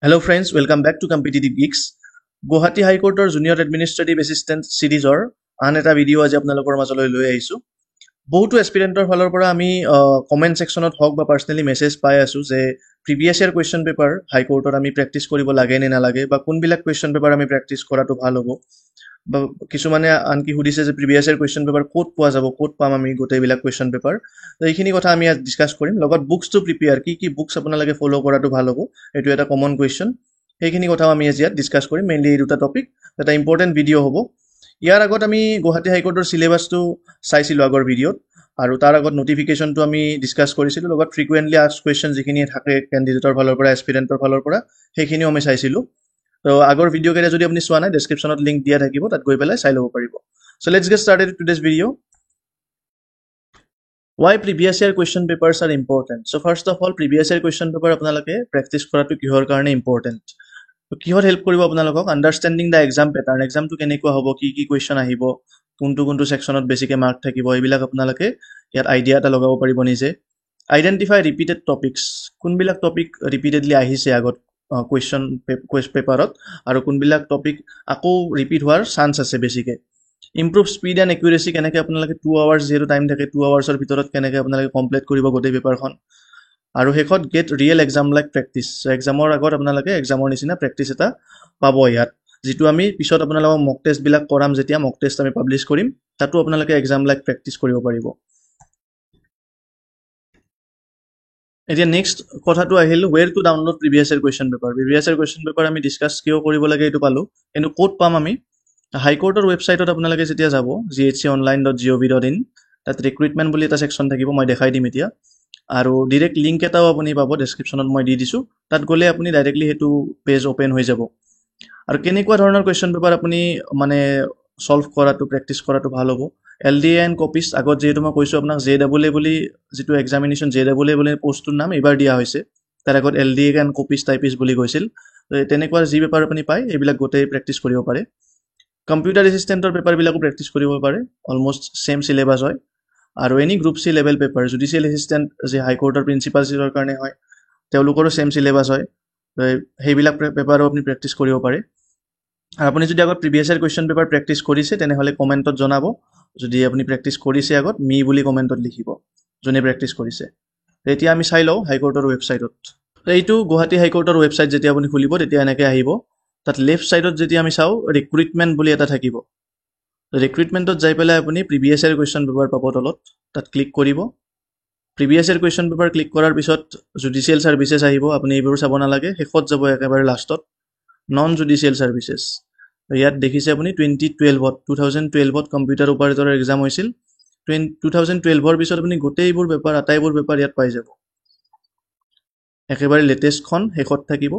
Hello friends, welcome back to Competitive Geeks. Guwahati High Courtৰ Junior Administrative Assistant Series-ৰ আন এটা video' আজি আপোনালোকৰ মাজলৈ লৈ আহিছোঁ। বহুতো এস্পিৰেণ্টৰ ফালৰ পৰা আমি কমেণ্ট ছেকশ্যনত হওক বা পাৰ্চনেলি মেছেজ পাই আছোঁ যে প্ৰিভিয়াছ ইয়াৰ কুৱেশ্যন পেপাৰ হাই কোৰ্টত আমি প্ৰেক্টিচ কৰিব লাগে নে নালাগে বা কোনবিলাক কুৱেশ্যন পেপাৰ আমি প্ৰেক্টিচ কৰাটো ভাল হ'ব বা কিছুমানে আনকি সুধিছে যে প্ৰিভিয়াছ ইয়াৰ কুৱেশ্যন পেপাৰ ক'ত পোৱা যাব, ক'ত পাম আমি গোটেইবিলাক কুৱেশ্যন পেপাৰ। তো এইখিনি কথা আমি আজি ডিছকাছ কৰিম। লগত বুকছ টু প্ৰিপেয়াৰ, কি বুকছ আপোনালোকে ফ'ল' কৰাটো ভাল হ'ব, এইটো এটা কমন কুৱেশ্যন। সেইখিনি কথাও আমি আজি ইয়াত ডিছকাছ কৰিম। মেইনলি এই দুটা টপিক, এটা ইম্পৰ্টেণ্ট ভিডিঅ' হ'ব। ইয়াৰ আগত আমি গুৱাহাটী হাইকোৰ্টৰ চিলেবাছটো চাইছিলোঁ আগৰ ভিডিঅ'ত, আৰু তাৰ আগত নটিফিকেশ্যনটো আমি ডিছকাছ কৰিছিলোঁ। লগত ফ্ৰিকুৱেণ্টলি আস্ক কুৱেশ্যন যিখিনি থাকে কেণ্ডিডেটৰ ফালৰ পৰা, এস্পিৰেণ্টৰ ফালৰ পৰা, সেইখিনিও আমি চাইছিলোঁ। তো আগৰ ভিডিঅ'কেইটা যদি আপুনি চোৱা নাই, ডেছক্ৰিপশ্যনত লিংক দিয়া থাকিব, তাত গৈ পেলাই চাই ল'ব পাৰিব। So' let's get started today's video'. Why previous year question papers are important? So first of all, previous year question paper আপোনালোকে প্ৰেক্টিচ কৰাটো কিহৰ কাৰণে ইম্পৰ্টেণ্ট? কিহত হেল্প কৰিব আপোনালোকক? আণ্ডাৰষ্টেণ্ডিং দ্য এক্সাম পেটাৰ্ণ, এক্সামটো কেনেকুৱা হ'ব, কি কুৱেশ্যন আহিব, কোনটো ছেকশ্যনত বেছিকৈ মাৰ্ক থাকিব, এইবিলাক আপোনালোকে ইয়াত আইডিয়া এটা লগাব পাৰিব নিজে। আইডেণ্টিফাই ৰিপিটেড টপিকছ, কোনবিলাক টপিক ৰিপিটেডলি আহিছে আগত কুৱেশ্যন পেপাৰত, আৰু কোনবিলাক টপিক আকৌ ৰিপিট হোৱাৰ চান্স আছে বেছিকৈ। ইম্প্ৰুভ স্পীড এণ্ড একুৰেচি, কেনেকৈ আপোনালোকে 2 আৱাৰ্ছ যিহেতু টাইম থাকে, 2 আৱাৰ্ছৰ ভিতৰত কেনেকৈ আপোনালোকে কমপ্লিট কৰিব গোটেই পেপাৰখন। আৰু শেষত get real exam like practice, এক্সামৰ আগত আপোনালোকে এক্সামৰ নিচিনা প্ৰেক্টিচ এটা পাব ইয়াত, যিটো আমি পিছত আপোনালোকক মক টেষ্টবিলাক কৰাম, যেতিয়া মক টেষ্ট আমি পাব্লিছ কৰিম, তাতো আপোনালোকে এক্সাম লাইক প্ৰেক্টিচ কৰিব পাৰিব। এতিয়া নেক্সট কথাটো আহিল, where to download previous year question paper. Previous year question paper আমি ডিছকাছ কিয় কৰিব লাগে এইটো পালোঁ, কিন্তু ক'ত পাম আমি? হাইকোৰ্টৰ ৱেবছাইটত আপোনালোকে যেতিয়া যাব, ghconline.gov.in, তাত ৰিক্ৰুইটমেণ্ট বুলি এটা ছেকশ্যন থাকিব, মই দেখাই দিম এতিয়া। আৰু ডিৰেক্ট লিংক এটাও আপুনি পাব, ডেছক্ৰিপশ্যনত মই দি দিছোঁ, তাত গ'লে আপুনি ডাইৰেক্টলি সেইটো পেজ অ'পেন হৈ যাব। আৰু কেনেকুৱা ধৰণৰ কুৱেশ্যন পেপাৰ আপুনি মানে ছল্ভ কৰাটো, প্ৰেক্টিচ কৰাটো ভাল হ'ব? LDA এণ্ড কপিজ, আগত যিহেতু মই কৈছোঁ আপোনাক JAA বুলি যিটো এক্সামিনেশ্যন, JAA বুলি পষ্টটোৰ নাম এইবাৰ দিয়া হৈছে, তাৰ আগত LDA এণ্ড কপিজ টাইপিজ বুলি কৈছিল। তেনেকুৱা যি পেপাৰ আপুনি পায় এইবিলাক গোটেই প্ৰেক্টিচ কৰিব পাৰে। কম্পিউটাৰ এছিষ্টেণ্টৰ পেপাৰবিলাকো প্ৰেক্টিচ কৰিব পাৰে, অলমষ্ট ছেম চিলেবাছ হয়। আৰু any group C level paper, judicial assistant যি হাইকোৰ্টৰ প্ৰিন্সিপাল চিটৰ কাৰণে হয়, তেওঁলোকৰো ছেম চিলেবাছ হয়। সেইবিলাক পেপাৰো আপুনি প্ৰেক্টিচ কৰিব পাৰে। আৰু আপুনি যদি আগত previous year question paper practice কৰিছে, তেনেহ'লে কমেণ্টত জনাব। যদি আপুনি প্ৰেক্টিচ কৰিছে আগত, মি বুলি কমেণ্টত লিখিব, যোনে প্ৰেক্টিচ কৰিছে। এতিয়া আমি চাই লওঁ হাইকোৰ্টৰ ৱেবছাইটত। এইটো গুৱাহাটী হাইকোৰ্টৰ ৱেবছাইট যেতিয়া আপুনি খুলিব, তেতিয়া এনেকৈ আহিব। তাত লেফ্ট ছাইডত যেতিয়া আমি চাওঁ, ৰিক্ৰুইটমেণ্ট বুলি এটা থাকিব। ৰিক্ৰুইটমেণ্টত যাই পেলাই আপুনি প্ৰিভিয়াছ ইয়াৰ কুৱেশ্যন পেপাৰ পাব তলত, তাত ক্লিক কৰিব। Previous year question paper click কৰাৰ পিছত জুডিচিয়েল ছাৰ্ভিচেছ আহিব, আপুনি এইবোৰ চাব নালাগে, শেষত যাব একেবাৰে লাষ্টত নন জুডিচিয়েল ছাৰ্ভিচেছ। ইয়াত দেখিছে আপুনি 2012 কম্পিউটাৰ অপাৰেটৰৰ এক্সাম হৈছিল। 2012 পিছত আপুনি গোটেইবোৰ পেপাৰ, আটাইবোৰ পেপাৰ ইয়াত পাই যাব। একেবাৰে লেটেষ্টখন শেষত থাকিব।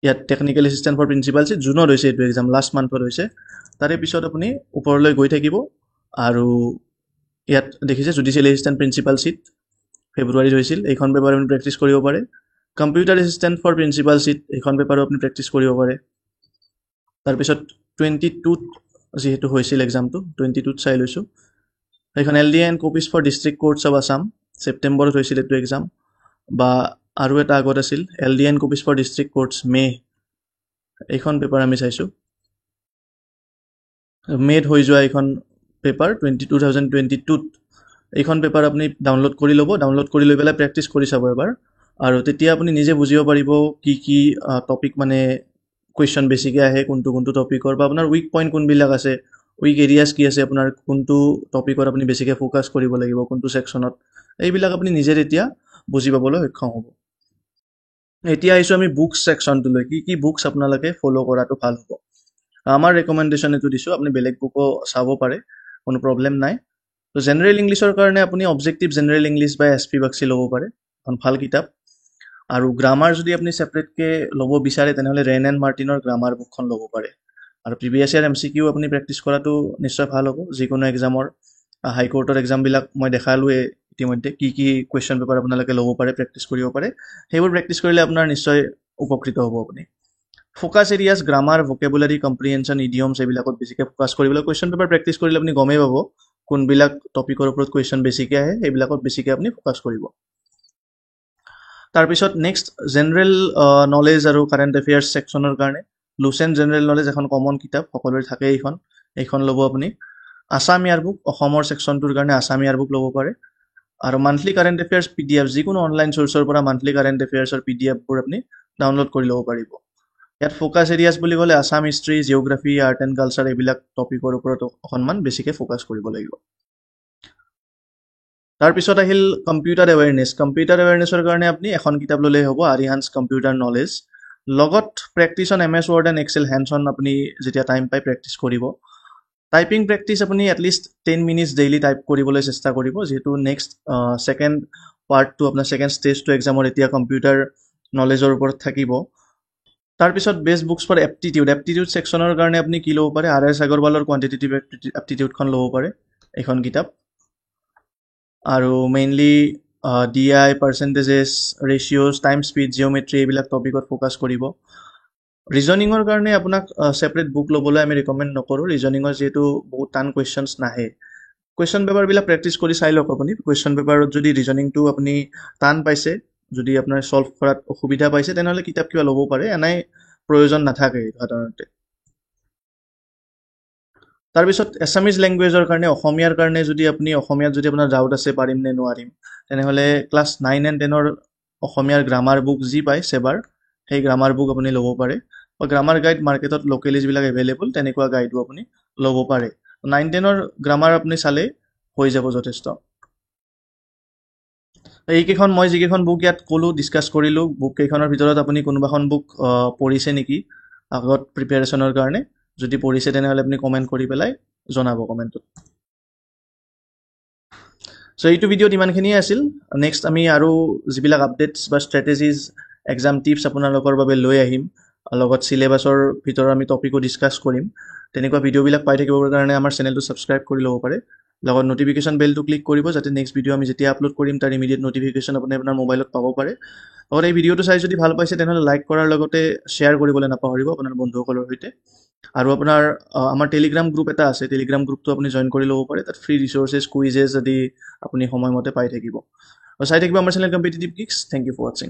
ইয়াত technical assistant for principal seat, জুনত হৈছে এইটো এক্সাম, লাষ্ট মান্থত হৈছে। তাৰে পিছত আপুনি ওপৰলৈ গৈ থাকিব, আৰু ইয়াত দেখিছে জুডিচিয়েল এছিষ্টেণ্ট প্ৰিন্সিপাল চিট ফেব্ৰুৱাৰীত হৈছিল, এইখন পেপাৰ আপুনি প্ৰেক্টিচ কৰিব পাৰে। Computer assistant for principal seat, এইখন পেপাৰো আপুনি প্ৰেক্টিচ কৰিব পাৰে। তাৰপিছত 22 যিহেতু হৈছিল এক্সামটো, 22 চাই লৈছোঁ। সেইখন LDA and copies for district courts of Assam, ছেপ্টেম্বৰত হৈছিল এইটো এক্সাম। বা আৰু এটা আগত আছিল LDA and copies for district courts, may', এইখন পেপাৰ আমি চাইছোঁ। মে'ত হৈ যোৱা এইখন পেপাৰ 2022ত, এইখন পেপাৰ আপুনি ডাউনলোড কৰি ল'ব, ডাউনলোড কৰি লৈ পেলাই প্ৰেক্টিচ কৰি চাব এবাৰ। আৰু তেতিয়া আপুনি নিজে বুজিব পাৰিব কি টপিক মানে কুৱেশ্যন বেছিকৈ আহে, কোনটো টপিকৰ, বা আপোনাৰ উইক পইণ্ট কোনবিলাক আছে, উইক এৰিয়াছ কি আছে, আপোনাৰ কোনটো টপিকত আপুনি বেছিকৈ ফ'কাছ কৰিব লাগিব, কোনটো ছেকশ্যনত, এইবিলাক আপুনি নিজে তেতিয়া বুজি পাবলৈ সক্ষম হ'ব। এতিয়া আহিছোঁ আমি বুকছ ছেকশ্যনটোলৈ, কি বুকছ আপোনালোকে ফ'ল' কৰাটো ভাল হ'ব। আমাৰ ৰেকমেণ্ডেশ্যন এইটো দিছোঁ, আপুনি বেলেগ বুকো চাব পাৰে, কোনো প্ৰব্লেম নাই। তো জেনেৰেল ইংলিছৰ কাৰণে আপুনি অবজেক্টিভ জেনেৰেল ইংলিছ বাই SP বাক্সি ল'ব পাৰে, এখন ভাল কিতাপ। আৰু গ্ৰামাৰ যদি আপুনি ছেপাৰেটকৈ ল'ব বিচাৰে, তেনেহ'লে ৰেন এণ্ড মাৰ্টিনৰ গ্ৰামাৰ বুকখন ল'ব পাৰে। আৰু প্ৰিভিয়াছ ইয়াৰ MCQ আপুনি প্ৰেক্টিচ কৰাটো নিশ্চয় ভাল হ'ব, যিকোনো এক্সামৰ। হাইকোৰ্টৰ এক্সামবিলাক মই দেখালোৱে ইতিমধ্যে, কি কুৱেশ্যন পেপাৰ আপোনালোকে ল'ব পাৰে, প্ৰেক্টিচ কৰিব পাৰে। সেইবোৰ প্ৰেক্টিচ কৰিলে আপোনাৰ নিশ্চয় উপকৃত হ'ব আপুনি। ফ'কাছ এৰিয়াছ, গ্ৰামাৰ, ভকেবুলাৰী, কম্প্ৰিহেনশ্যন, ইডিয়মছ, এইবিলাকত বেছিকৈ ফ'কাছ কৰিবলৈ কুৱেশ্যন পেপাৰ প্ৰেক্টিচ কৰিলে আপুনি গমেই পাব কোনবিলাক টপিকৰ ওপৰত কুৱেশ্যন বেছিকৈ আহে, সেইবিলাকত বেছিকৈ আপুনি ফ'কাছ কৰিব। তাৰপিছত নেক্সট জেনেৰেল নলেজ আৰু কাৰেণ্ট এফেয়াৰ্ছ ছেকশ্যনৰ কাৰণে লুচেণ্ট জেনেৰেল নলেজ এখন কমন কিতাপ সকলোৰে থাকে এইখন ল'ব আপুনি আছাম ইয়াৰবুক অসমৰ ছেকশ্যনটোৰ কাৰণে আছাম ইয়াৰবুক ল'ব পাৰে আৰু মান্থলি কাৰেণ্ট এফেয়াৰ্ছ PDF যিকোনো অনলাইন চ'ৰ্চৰ পৰা মান্থলি কাৰেণ্ট এফেয়াৰ্ছৰ PDFবোৰ আপুনি ডাউনলোড কৰি ল'ব পাৰিব ইয়াত ফ'কাছ এৰিয়াছ বুলি ক'লে Assam history geography art and culture এইবিলাক টপিকৰ ওপৰত অকণমান বেছিকৈ ফ'কাছ কৰিব লাগিব তাৰপিছত আহিল কম্পিউটাৰ এৱেৰনেছৰ কাৰণে আপুনি এখন কিতাপ ল'লেই হ'ব আৰিহান্স কম্পিউটাৰ নলেজ লগত practice on MS Word and Excel hands on আপুনি যেতিয়া টাইম পাই প্ৰেক্টিছ কৰিব টাইপিং প্ৰেক্টিছ আপুনি এটলিষ্ট 10 মিনিটছ ডেইলি টাইপ কৰিবলৈ চেষ্টা কৰিব যিহেতু নেক্সট ছেকেণ্ড পাৰ্টটো আপোনাৰ ছেকেণ্ড ষ্টেজটো এক্সামৰ এতিয়া কম্পিউটাৰ নলেজৰ ওপৰত থাকিব তাৰপিছত বেষ্ট বুকছ ফৰ এপ্টিটিউড ছেকশ্যনৰ কাৰণে আপুনি কি ল'ব পাৰে RS আগৰৱালৰ কোৱান্টিটেটিভ এপ্টিটিউডখন ল'ব পাৰে এইখন কিতাপ আৰু mainly DI percentages ratios time speed geometry এইবিলাক টপিকত ফ'কাছ কৰিব ৰিজনিঙৰ কাৰণে আপোনাক ছেপাৰেট বুক ল'বলৈ আমি ৰিকমেণ্ড নকৰোঁ ৰিজনিঙৰ যিহেতু বহুত টান কুৱেশ্যনছ নাহে কুৱেশ্যন পেপাৰবিলাক প্ৰেক্টিছ কৰি চাই লওক আপুনি কুৱেশ্যন পেপাৰত যদি ৰিজনিংটো আপুনি টান পাইছে যদি আপোনাৰ ছল্ভ কৰাত অসুবিধা পাইছে তেনেহ'লে কিতাপ কিবা ল'ব পাৰে এনেই প্ৰয়োজন নাথাকে সাধাৰণতে তাৰপিছত এছামিজ লেংগুৱেজৰ কাৰণে অসমীয়াৰ কাৰণে যদি আপুনি অসমীয়াত যদি আপোনাৰ ডাউট আছে পাৰিম নে নোৱাৰিম তেনেহ'লে ক্লাছ 9 and 10ৰ অসমীয়াৰ গ্ৰামাৰ বুক যি পায় সেবাৰ সেই গ্ৰামাৰ বুক আপুনি ল'ব পাৰে আৰু গ্ৰামাৰ গাইড মাৰ্কেটত লোকেলি যিবিলাক এভেইলেবল তেনেকুৱা গাইডো আপুনি ল'ব পাৰে 9-10ৰ গ্ৰামাৰ আপুনি চালে হৈ যাব যথেষ্ট এইকেইখন মই যিকেইখন বুক ইয়াত ক'লোঁ ডিছকাছ কৰিলোঁ বুক কেইখনৰ ভিতৰত আপুনি কোনোবাখন বুক পঢ়িছে নেকি আগত প্ৰিপেৰেশ্যনৰ কাৰণে যদি পঢ়িছে তেনেহ'লে আপুনি কমেণ্ট কৰি পেলাই জনাব কমেণ্টত চ' এইটো ভিডিঅ'ত ইমানখিনিয়ে আছিল নেক্সট আমি আৰু যিবিলাক আপডেটছ বা ষ্ট্ৰেটেজিজ এক্সাম টিপছ আপোনালোকৰ বাবে লৈ আহিম লগত চিলেবাছৰ ভিতৰত আমি টপিকো ডিছকাছ কৰিম তেনেকুৱা ভিডিঅ'বিলাক পাই থাকিবৰ কাৰণে আমাৰ চেনেলটো ছাবস্ক্ৰাইব কৰি ল'ব পাৰে লগত নটিফিকেশ্যন বেলটো ক্লিক কৰিব যাতে নেক্সট ভিডিঅ' আমি যেতিয়া আপলোড কৰিম তাৰ ইমিডিয়েট নটিফিকেশ্যন আপুনি আপোনাৰ মোবাইলত পাব পাৰে লগত এই ভিডিঅ'টো চাই যদি ভাল পাইছে তেনেহ'লে লাইক কৰাৰ লগতে শ্বেয়াৰ কৰিবলৈ নাপাহৰিব আপোনাৰ বন্ধুসকলৰ সৈতে আৰু আপোনাৰ আমাৰ টেলিগ্ৰাম গ্ৰুপ এটা আছে টেলিগ্ৰাম গ্ৰুপটো আপুনি জইন কৰি ল'ব পাৰে তাত ফ্ৰী ৰিচোৰ্চেছ কুইজেছ আদি আপুনি সময়মতে পাই থাকিব আৰু চাই থাকিব আমাৰ channel competitive geeks thank you for ৱাচিং